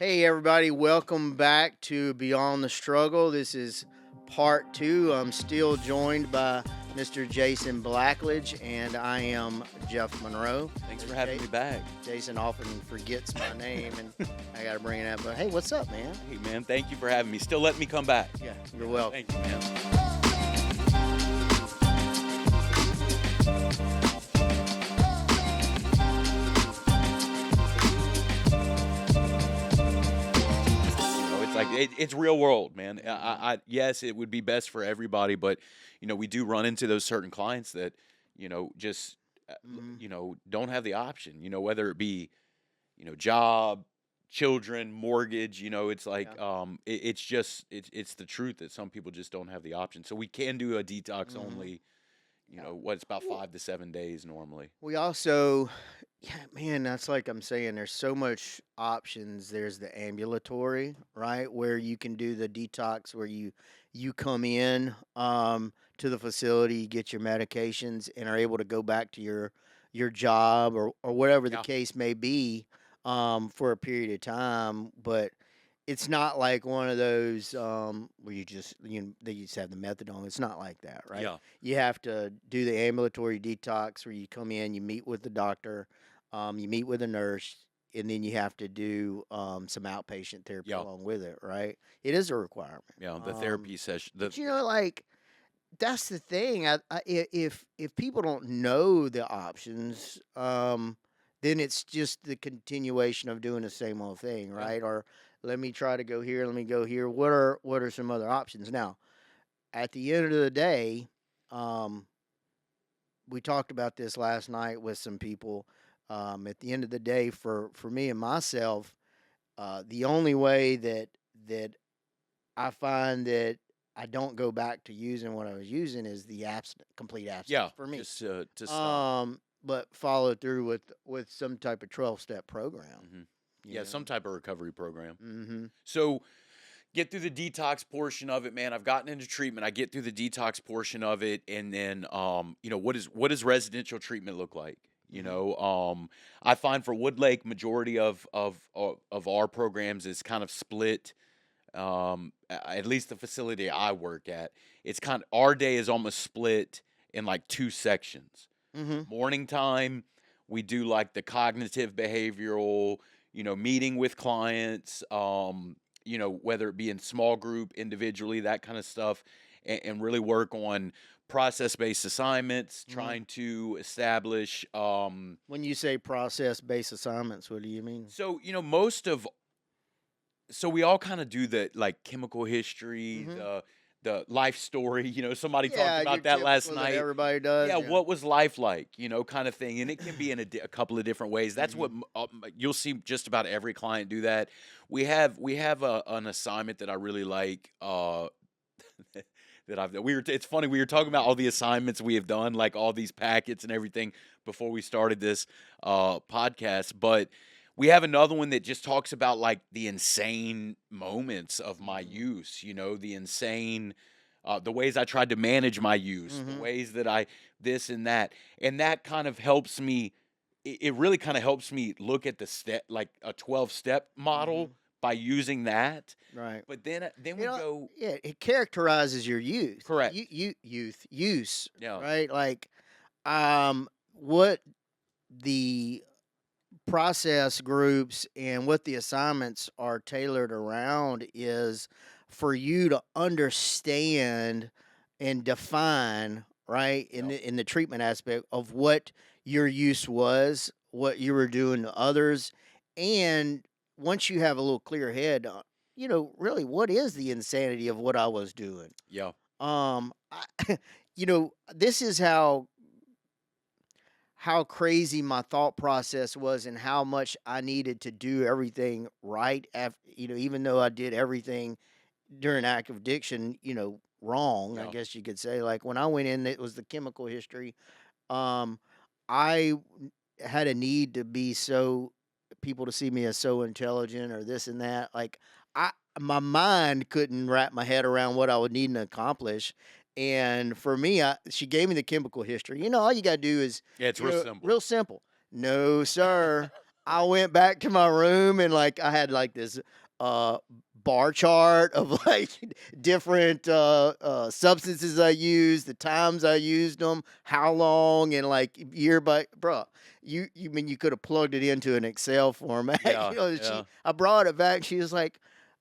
Hey, everybody, welcome back to Beyond the Struggle. This is part two. I'm still joined by Mr. Jason Blackledge, and I am Jeff Monroe. Thanks for having me back. Jason often forgets my name, and I got to bring it up. But hey, what's up, man? Hey, man, thank you for having me. Still letting me come back. Yeah, you're welcome. Thank you, man. It's like it's real world, man. Yes, it would be best for everybody, but we do run into those certain clients that just don't have the option. Whether it be job, children, mortgage. It's like Yeah. it's the truth that some people just don't have the option. So we can do a detox only. Yeah. It's about 5 to 7 days normally. We also, yeah, man, that's like I'm saying, there's so much options. There's the ambulatory, right, where you can do the detox, where you come in to the facility, get your medications, and are able to go back to your job or whatever the Yeah. case may be for a period of time. But it's not like one of those where they just have the methadone. It's not like that, right? Yeah. You have to do the ambulatory detox where you come in, you meet with the doctor, you meet with a nurse, and then you have to do some outpatient therapy Yeah. along with it, right? It is a requirement. Yeah. The therapy session. But like that's the thing. If people don't know the options, then it's just the continuation of doing the same old thing, Yeah. right? Or let me try to go here, let me go here. What are some other options? Now, at the end of the day, um, we talked about this last night with some people. At the end of the day, for me and myself, the only way that I find that I don't go back to using what I was using is the complete abstinence Yeah. for me. Just to stop. But follow through with some type of 12-step program. hmm You Yeah. know. Some type of recovery program. Mm-hmm. So get through the detox portion of it, man. I've gotten into treatment. I get through the detox portion of it, and then what does residential treatment look like? I find for Woodlake, majority of our programs is kind of split. At least the facility I work at, it's kind of our day is almost split in like two sections. Mm-hmm. Morning time, we do like the cognitive behavioral, meeting with clients, whether it be in small group, individually, that kind of stuff, and really work on process-based assignments, Mm-hmm. trying to establish. When you say process-based assignments, what do you mean? So, so we all kind of do the like chemical history, Mm-hmm. the life story. Somebody talked Yeah, your about that last typical that night. everybody does. Yeah, Yeah. what was life like, kind of thing. And it can be in a couple of different ways. That's what you'll see just about every client do that. We have an assignment that I really like. It's funny, we were talking about all the assignments we have done, like all these packets and everything before we started this podcast. But we have another one that just talks about like the insane moments of my use, the insane the ways I tried to manage my use, the Mm-hmm. ways that I this and that kind of helps me. It really kind of helps me look at the step, like a 12-step model, Mm-hmm. by using that. Right. But then we go. Yeah, it characterizes your youth. Correct. Youth use, Yeah. right? Like, what the process groups and what the assignments are tailored around is for you to understand and define, right, in Yeah. the treatment aspect of what your use was, what you were doing to others, and once you have a little clear head, really what is the insanity of what I was doing. Yeah. This is how crazy my thought process was and how much I needed to do everything right after, even though I did everything during active addiction, wrong, I Yeah. guess you could say. Like when I went in, it was the chemical history. Um, I had a need to be people to see me as so intelligent or this and that. Like my mind couldn't wrap my head around what I would need to accomplish. And for me, she gave me the chemical history. All you got to do is, Yeah. It's real simple. real simple. No, sir. I went back to my room and like I had like this uh bar chart of like different substances I used, the times I used them, how long, and like year by bruh. You mean you could have plugged it into an Excel format? Yeah, You know, yeah, I brought it back. She was like,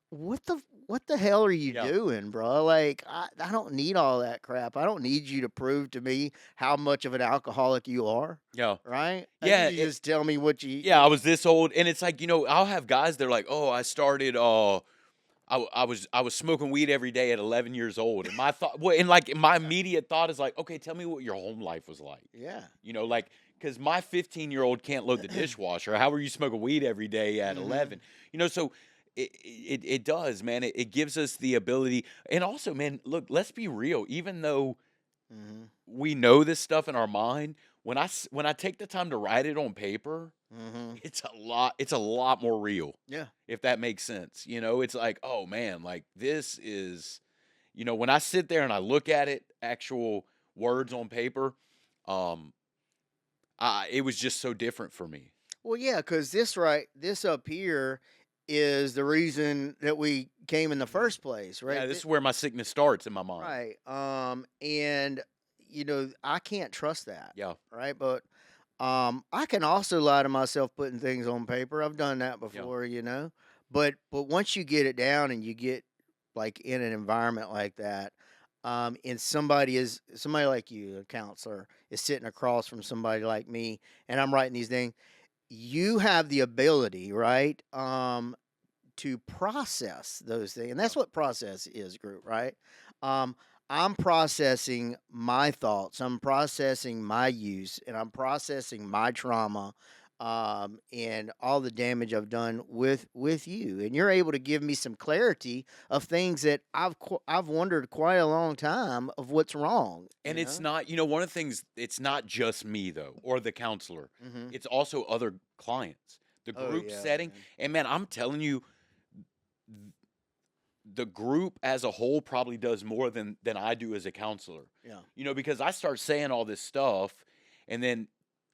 what the hell are you yeah, doing, bro? Like, I don't need all that crap. I don't need you to prove to me how much of an alcoholic you are, yeah, right? I need yeah. you to just tell me Yeah, I was this old, and it's like, I'll have guys. They're like, "Oh, I started. I was smoking weed every day at 11 years old." And my thought, well, and like my immediate thought is like, "Okay, tell me what your home life was like." yeah, Like, because my 15-year-old can't load the yeah. dishwasher. How are you smoking weed every day at Mhm, 11? So it does, man. It gives us the ability, and also, man, look, let's be real. Even though mhm, we know this stuff in our mind, when I take the time to write it on paper, mhm. it's a lot more real, Yeah. if that makes sense. It's like, oh man, like this is, when I sit there and I look at it, actual words on paper, um, it was just so different for me. Well, yeah, because this up here is the reason that we came in the Mhm. first place, Yeah, right? this is where my sickness starts in my mind. Right. And I can't trust that, Yeah, right? But I can also lie to myself putting things on paper. I've done that yeah, before. But once you get it down and you get like in an environment like that, and somebody like you, a counselor, is sitting across from somebody like me, and I'm writing these things, you have the ability, right? To process those things. And yeah, that's what process is, group, right? Um, I'm processing my thoughts, I'm processing my use, and I'm processing my trauma, and all the damage I've done with you. And you're able to give me some clarity of things that I've wondered quite a long time of what's wrong, and you it's know? not, one of the things. It's not just me though, or the counselor. Hmm. It's also other clients, the Oh group yeah, setting, man. and man, I'm telling you, the group as a whole probably does more than I do as a counselor. Yeah. Because I start saying all this stuff, and then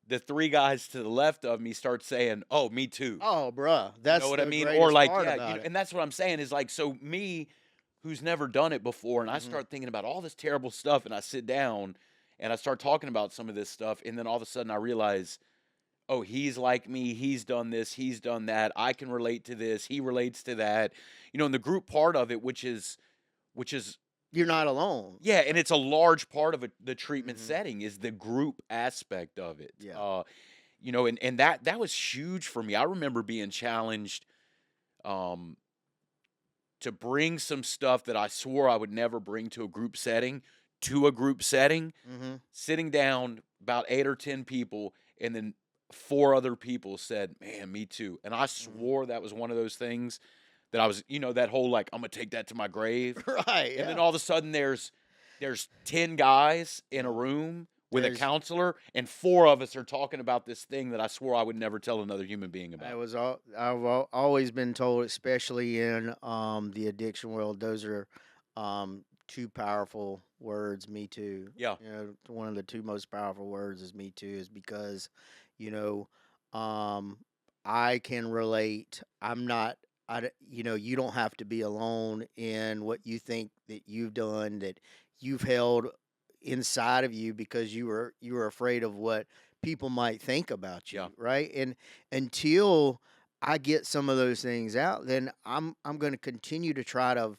the three guys to the left of me start saying, "Oh, me too." Oh, bruh, You know that's what I the mean? Or greatest like, part yeah, about it. and that's what I'm saying is like, so me, who's never done it before, and I Hmm. start thinking about all this terrible stuff, and I sit down and I start talking about some of this stuff, and then all of a sudden I realize, oh, he's like me, he's done this, he's done that, I can relate to this, he relates to that, and the group part of it, which is You're not alone. yeah, and it's a large part of the treatment Hmm. setting is the group aspect of it. Yeah. And that was huge for me. I remember being challenged um to bring some stuff that I swore I would never bring to a group setting, Mhm. sitting down about 8 or 10 people, and then four other people said, "Man, me too." And I Mhm. swore that was one of those things that I was, that whole like, I'm gonna take that to my grave. Right, And then yeah. all of a sudden there's 10 guys in a Yeah. room with a There's counselor, and four of us are talking about this thing that I swore I would never tell another human being I about. was all always been told, especially in the addiction world, those are two powerful words, me too. Yeah. One of the two most powerful words is me too, is because, you know, um I can relate. I'm not you don't have to be alone in what you think that you've done, that you've held inside of you because you were afraid of what people might think about Yeah. you, right? And until I get some of those things out, then I'm going to continue to try to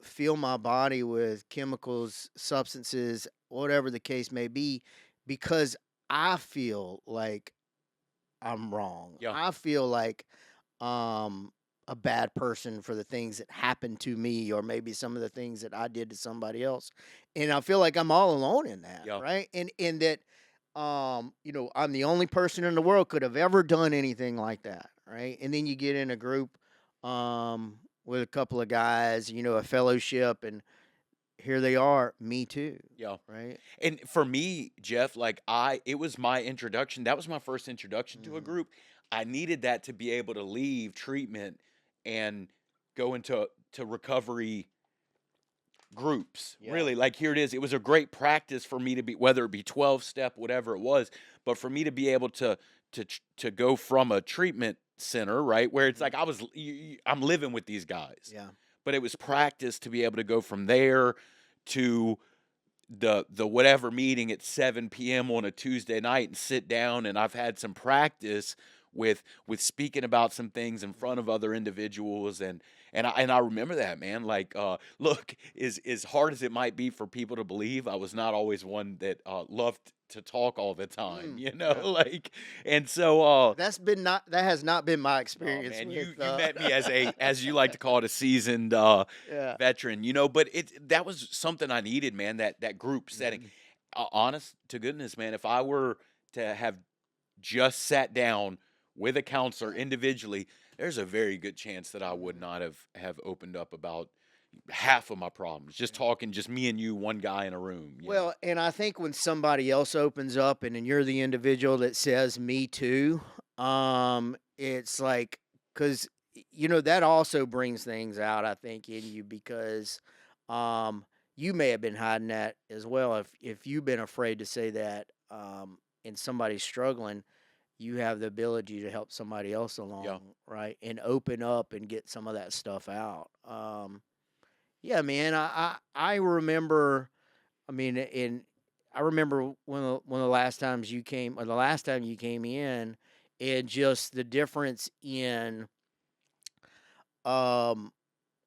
fill my body with chemicals, substances, whatever the case may be, because I feel like I'm wrong. Yeah. I feel like um a bad person for the things that happened to me, or maybe some of the things that I did to somebody else. And I feel like I'm all alone in that, Yeah. right? And that I'm the only person in the world could have ever done anything like that, right? And then you get in a group with a couple of guys, a fellowship, and here they are, me too, Yeah. right? And for me, Jeff, like it was my introduction. That was my first introduction to a Mhm. group. I needed that to be able to leave treatment and go into recovery groups. Yeah. Really, like here it is. It was a great practice for me to be, whether it be 12 step, whatever it was, but for me to be able to go from a treatment center, right, where it's Mhm. like I'm living with these guys, Yeah. but it was practice to be able to go from there to the whatever meeting at 7 p.m. on a Tuesday night and sit down, and I've had some practice with speaking about some things in front Mhm. of other individuals, and I remember that, man. Like, look, as hard as it might be for people to believe, I was not always one that loved to talk all the time, Yeah. like, and so That has not been my oh experience man, with you met me as a, as you like to call it, a seasoned yeah. veteran, but that was something I needed, man. That group setting. Mhm. Honest to goodness, man, if I were to have just sat down with a counselor individually, there's a very good chance that I would Mhm. not have opened up about half of my problems. Just Yeah. talking, just me and you, one guy in a room. Well, and I think when somebody else opens up and then you're the individual that says me too, it's like cuz that also brings things out I think in you because you may have been hiding that as well if you've been afraid to say that and somebody's struggling, you have the ability to help somebody else Yeah. along, right? And open up and get some of that stuff out. Yeah, man, I remember I mean, I remember one of the last times you came, or the last time you came in, and just the difference in um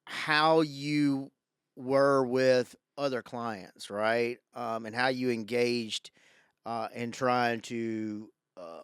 how you were with other clients, right? And how you engaged in trying to, uh,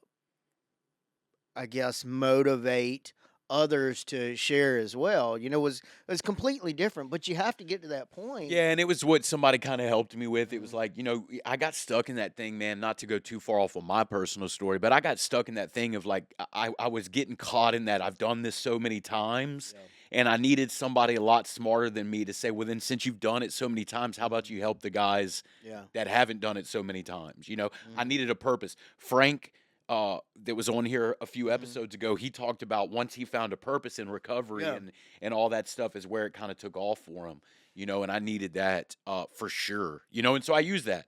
I guess, motivate others to share as well. Was completely different, but you have to get to that point. Yeah, and it was what somebody kind of helped me with. It was Mhm. like, I got stuck in that thing, man, not to go too far off of my personal story, but I got stuck in that thing of like, I was getting caught in that. I've done this so many times, Yeah. and I needed somebody a lot smarter than me to say, well, then since you've done it so many times, how about Mhm. you help the guys Yeah. that haven't done it so many times? I Mhm. needed a purpose. Frank, that was on here a few Mhm. episodes ago, he talked about once he found a purpose in recovery Yeah. and all that stuff is where it kind of took off for him, and I needed that for sure, and so I use that.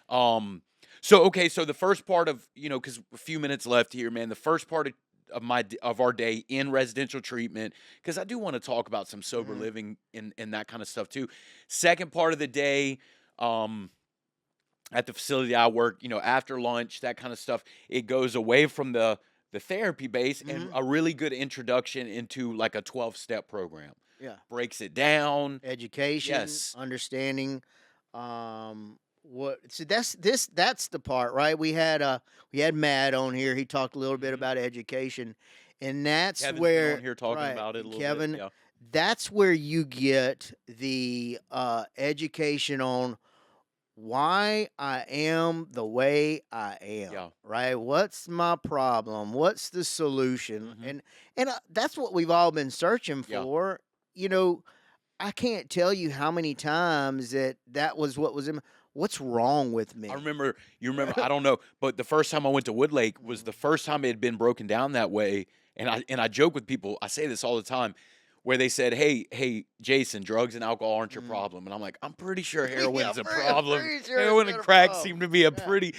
Um, so okay, so the first part of, because a few minutes left here, man. The first part of our day in residential treatment, because I do want to talk about some sober Mhm. living and that kind of stuff too. Second part of the day, um, at the facility I work, after lunch, that kind of stuff, it goes away from the therapy base and Mhm. a really good introduction into like a 12-step program. Yeah. Breaks it down. Education, Yes. understanding, what so that's the part, right? We had Matt on here. He talked a little bit Mhm. about education, and that's Kevin's been on where here talking right, about it a little bit. Kevin, Yeah. that's where you get the education on why I am the way I am, Yeah. right? What's my problem? What's the solution? Mhm. And that's what we've all been searching Yeah. for. You know, I can't tell you how many times that was what was in what's wrong with I me? remember you remember, I don't know, but the first time I went to Woodlake was the Mhm. first time it had been broken down that way, and I joke with people, I say this all the time, where they said, "Hey, Jason, drugs and alcohol aren't your Mhm. problem." And I'm like, "I'm pretty sure Yeah, heroin's a I'm problem. pretty sure it's Heroin and been a crack seem problem. to be a Yeah. pretty."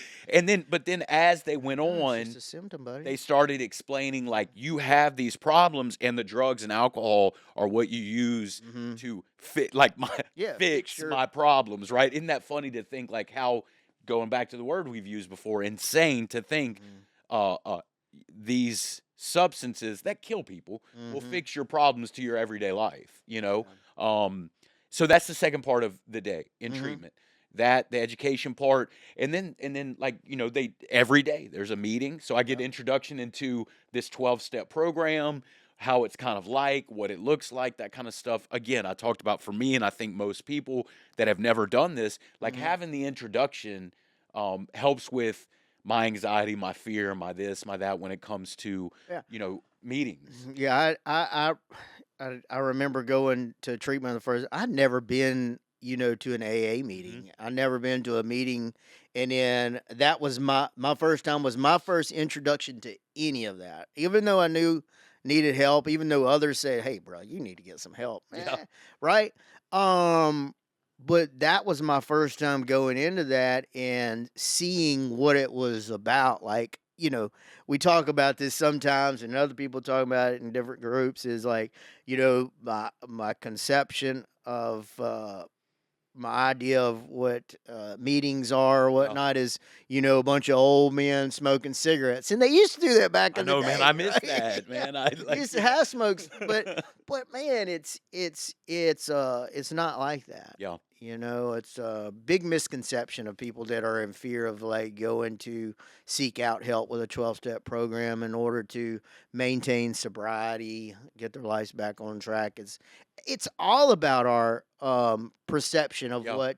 But then as they went No, it's just on, a symptom, buddy. they started explaining like you have these problems and the drugs and alcohol are what you use Mhm. to fit like my Yeah, fix fix your my problems, right? Isn't that funny to think like how, going back to the word we've used before, insane to think Mhm. uh uh these substances that kill people will Mhm. fix your problems to your everyday life. Yeah. So that's the second part of the day in Mhm. treatment, that the education part, and then like, they every day there's a meeting, so I get Yep. introduction into this 12-step program, how it's kind of like, what it looks like, that kind of stuff. Again, I talked about, for me, and I think most people that have never done this, like Mhm. having the introduction helps with my anxiety, my fear, my this, my that, when it comes to Yeah. meetings. Yeah, I remember going to treatment the first. I'd never been, to an AA Hmm. meeting. I never been to a meeting, and then that was my first time. Was my first introduction to any of that. Even though I knew needed help, even though others said, "Hey, bro, you need to get some help," Yeah. right? Um, but that was my first time going into that and seeing what it was about. Like, we talk about this sometimes, and other people talk about it in different groups. Is like, my conception of my idea of what meetings are or Yeah. whatnot is, a bunch of old men smoking cigarettes, and they used to do that back I in the know, man. I day, miss right? that, Yeah, man. I they like, used to have smokes, but man, it's not like that. yeah. It's a big misconception of people that are in fear of like going to seek out help with a 12-step program in order to maintain sobriety, get their lives back on track. It's all about our perception of Yeah.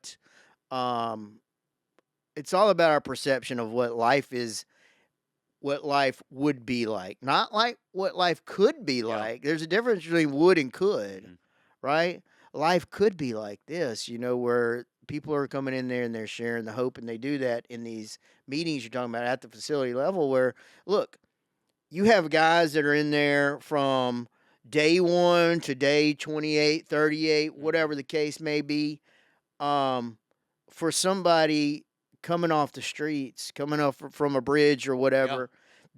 um it's all about our perception of what life is, what life would be like, not like what life could be Yeah. like. There's a difference between would and could, Mhm. right? Life could be like this, where people are coming in there and they're sharing the hope, and they do that in these meetings you're talking about at the facility level. Where, look, you have guys that are in there from day 1 to day 28, 38, Mhm. whatever the case may be. Um, for somebody coming off the streets, coming off from a bridge or Yeah. whatever,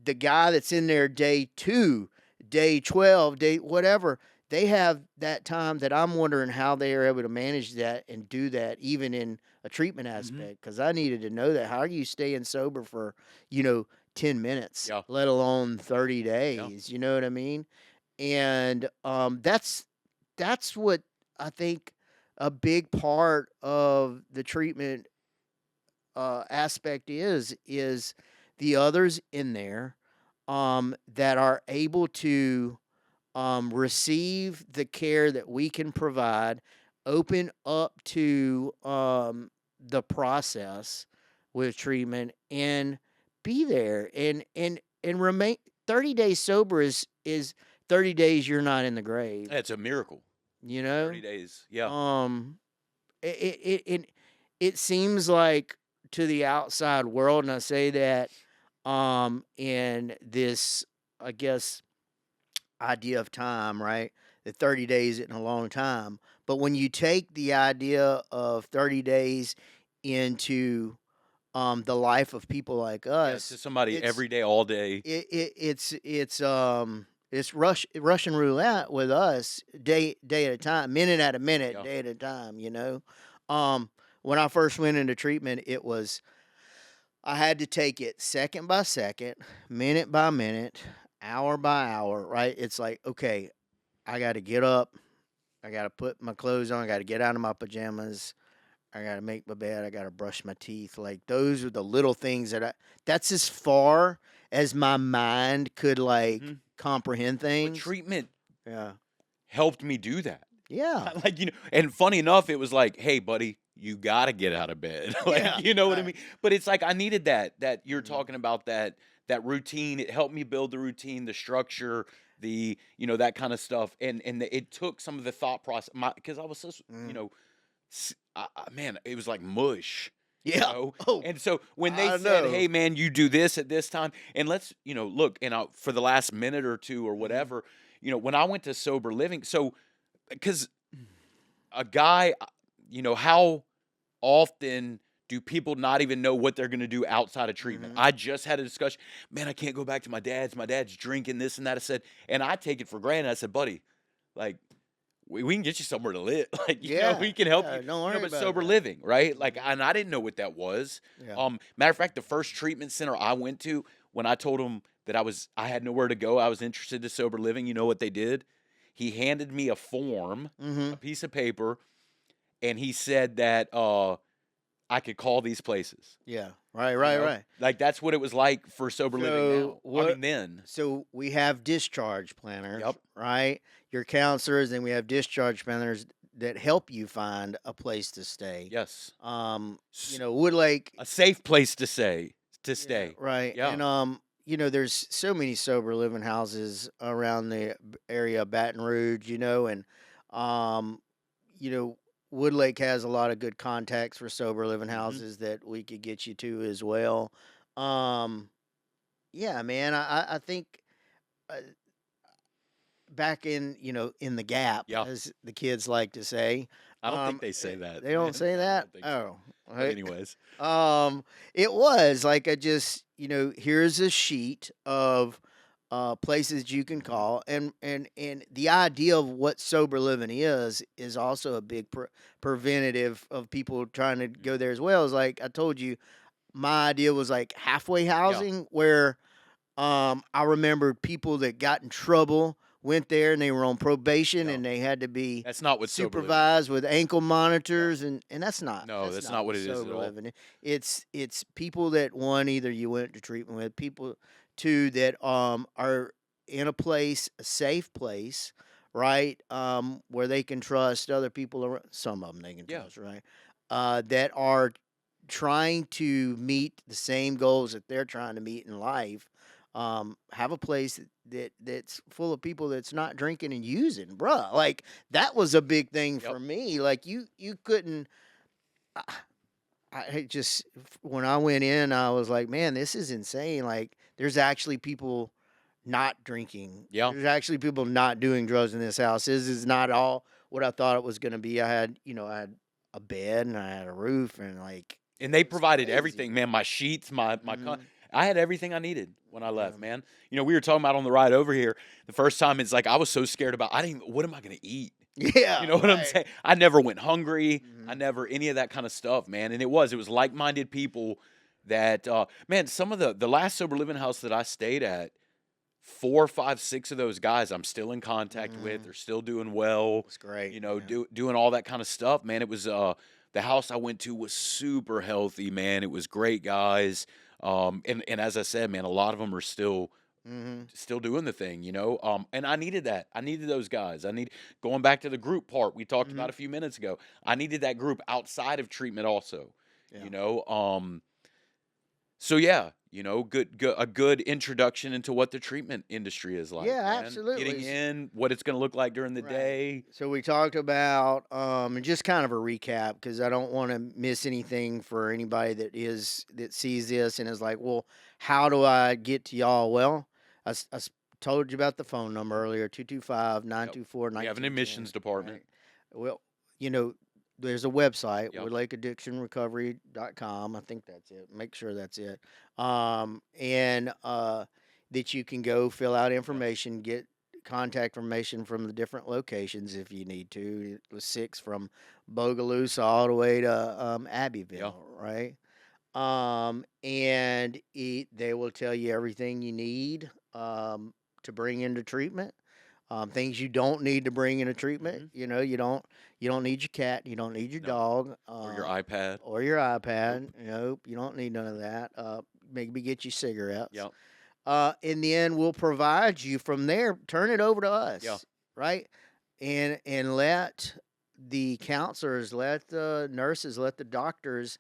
the guy that's in there day 2, day 12, day whatever, they have that time that I'm wondering how they are able to manage that and do that even in a treatment Mhm. aspect, because I needed to know that. How are you staying sober for, you know, 10 minutes, Yeah. let alone 30 Yeah. days? You know what I mean? And that's what I think a big part of the treatment aspect is the others in there that are able to receive the care that we can provide, open up to the process with treatment, and be there and remain. 30 days sober is 30 days you're not in the grave. It's a miracle. You 30 know, days. Yeah. um, it seems like to the outside world, and I say that in this, I guess, idea of time, right? That 30 days isn't a long time. But when you take the idea of 30 days into the life of people like Yeah. To us, somebody it's every day, all day. it's Russian roulette with us, day at a time, minute at a minute, Yeah. day at a time. When I first went into treatment, it was I had to take it second by second, minute by minute, hour by hour. Right? It's like, okay, I got to get up, I got to put my clothes on, I got to get out of my pajamas, I gotta make my bed. I gotta brush my teeth. Like, those are the little things that's as far as my mind could like Mhm. comprehend But things. treatment Yeah. helped me do that. Yeah. Like, and funny enough, it was like, "Hey, buddy, you gotta get out of bed." Like, Yeah. you know what I Right. mean? But it's like I needed that you're Mhm. talking about, that routine. It helped me build the routine, the structure, that kind of stuff. And it took some of the thought process, because I was so, Mm. man, it was like mush. You Yeah. know, Oh, and so when they I said, know. "Hey, man, you do this at this time," and let's, look, and for the last minute or two or Mhm. whatever, when I went to sober living, so because a guy, how often do people not even know what they're gonna do outside of treatment? Mhm. I just had a discussion, "Man, I can't go back to my dad's. My dad's drinking this and that." I said, and I take it for granted. I said, "Buddy, like, we can get you somewhere to live. Like, Yeah. we can help you." Yeah. Don't worry But about sober that. living, right? Like, Mhm. and I didn't know what that was. Yeah. Matter of fact, the first treatment center I went to, when I told him that I had nowhere to go, I was interested in sober living, you know what they did? He handed me a form, a Mhm. piece of paper, and he said that I could call these places. Yeah. Right. Right. Right. Like, that's what it was like for sober living So now. I what? mean, then. So we have discharge planners, Yep. right? Your counselors, and we have discharge planners that help you find a place to stay. Yes. Woodlake. A safe place to Yeah, stay. right. Yeah. And there's so many sober living houses around the area of Baton Rouge, and um, you know, Woodlake has a lot of good contacts for sober living Mhm. houses that we could get you to as well. Um, yeah, man, I think uh, back in the gap, Yeah. as the kids like to say, I don't think they say that, They don't man. say No, I that? don't think so. Oh, But right. anyways, It was like I just, here's a sheet of places you can mhm, call, and the idea of what sober living is also a big preventative of people trying to mhm. go there as well. Is like I told you, my idea was like halfway Yeah, housing where I remember people that got in trouble went there and they were on probation yeah. and they had to be That's not what sober living is. supervised with ankle Yeah. monitors, and that's not No, that's that's not not what what it is at sober all. living is. It's people that, one, either you went to treatment with, people two that are in a place, a safe place, right? Where they can trust other people around, some of them they can Yeah. trust, right? That are trying to meet the same goals that they're trying to meet in life. Have a place that's full of people that's not drinking and using, bruh. Like that was a big thing Yep. for me. Like you couldn't. I, when I went in, I was like, man, this is insane. Like there's actually people not drinking. Yeah. There's actually people not doing drugs in this house. This is not all what I thought it was going to be. I had a bed and I had a roof and like And it they was provided crazy. everything, man. My sheets, my Hmm. I had everything I needed when I Yeah. left, man. We were talking about on the ride over here. The first time, it's like I was so scared about. I didn't. What am I gonna eat? You Yeah. know what I'm Right. saying? I never went hungry. I Mhm. never any of that kind of stuff, man. And it was like-minded people that, man. Some of the last sober living house that I stayed at, four, five, six of those guys I'm still in contact with. Mhm. They're still doing well. It's great. Yeah. Doing all that kind of stuff, man. It was the house I went to was super healthy, man. It was great guys. And as I said, man, a lot of them are Mhm. still doing the thing, and I needed that. I needed those guys. I need going back to the group part we talked about Mhm. a few minutes ago. I needed that group outside of treatment also, Yeah. you know. So yeah, a good introduction into what the treatment industry is like, Yeah. man. Absolutely. Getting in, what it's going to look like during the Right. day. So we talked about and just kind of a recap because I don't want to miss anything for anybody that sees this and is like, well, how do I get to y'all? Well, told you about the phone number Mhm. earlier, 225 nine Yep. two four We have an nineteen admissions ten. department. Right. Well, you know, there's a website, Yep. woodlakeaddictionrecovery.com. I think that's it. Make sure that's it. And that you can go fill out Yep. information, get contact information from the different locations if you need to. It was 6 from Bogalusa all the way to Yeah. Abbeville, right? And they will tell you everything you need to bring into treatment. Things you don't need to bring into treatment. Hmm. You don't need your cat. You don't need your No. dog. Or your iPad. Or your Nope. iPad. Nope. You don't need none of that. Maybe get you cigarettes. Yep. In the end, we'll provide you from there. Turn it over to Yeah. us, right? And let the counselors, let the nurses, let the doctors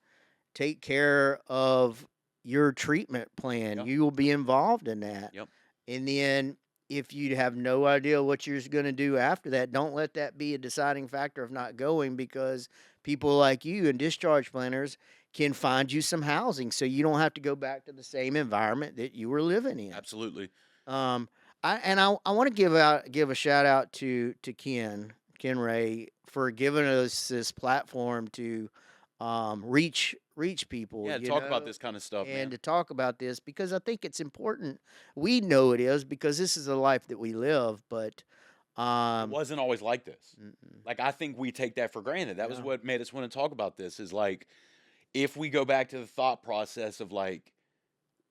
take care of your treatment plan. Yeah. You will be involved in that. Yep. In the end, if you have no idea what you're going to do after that, don't let that be a deciding factor of not going, because people like you and discharge planners can find you some housing so you don't have to go back to the same environment that you were living in. Absolutely. Um, I want to give a shout out to Ken Ray for giving us this platform to reach people, Yeah. Talk about this kind of stuff, and man. to talk about this because I think it's important. We know it is because this is the life that we live, but It um, wasn't always like this. mm-mm, Like, I think we take that for granted. That was yeah, what made us want to talk about this. Is like, if we go back to the thought process of like,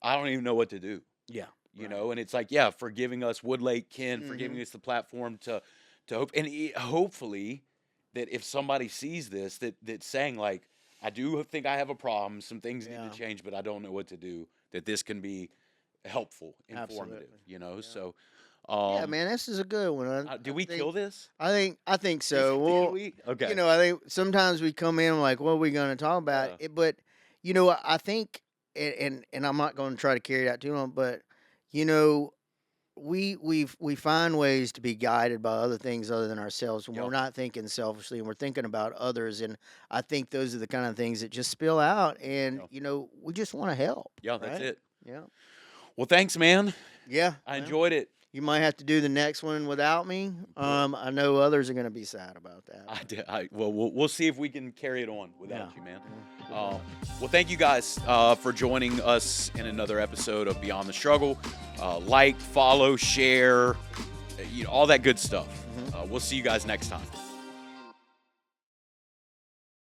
I don't even know what to do, yeah, right, and it's like, yeah, for giving us Woodlake Ken, for hmm, giving us the platform to hope, and hopefully that if somebody sees this, that's saying like, I do think I have a problem, some things need to yeah, change, but I don't know what to do. That this can be helpful, informative, absolutely, yeah. So, Yeah, um, man, this is a good one. did we kill this? I think so. Did Well, we? Okay. I think sometimes we come in like, what are we going to talk about? Yeah. But I think, and I'm not going to try to carry it out too long, but you know, we find ways to be guided by other things other than ourselves when Yeah. we're not thinking selfishly and we're thinking about others. And I think those are the kind of things that just spill out, and Yeah. we just want to help, Yeah. That's right? it. Yeah. Well, thanks, man. Yeah. I Well, enjoyed it. You might have to do the next one without me. I know others are going to be sad about that. Well, we'll see if we can carry it on without Yeah. you, man. Yeah. Well, thank you guys for joining us in another episode of Beyond the Struggle. Like, follow, share, all that good stuff. We'll see you guys next time.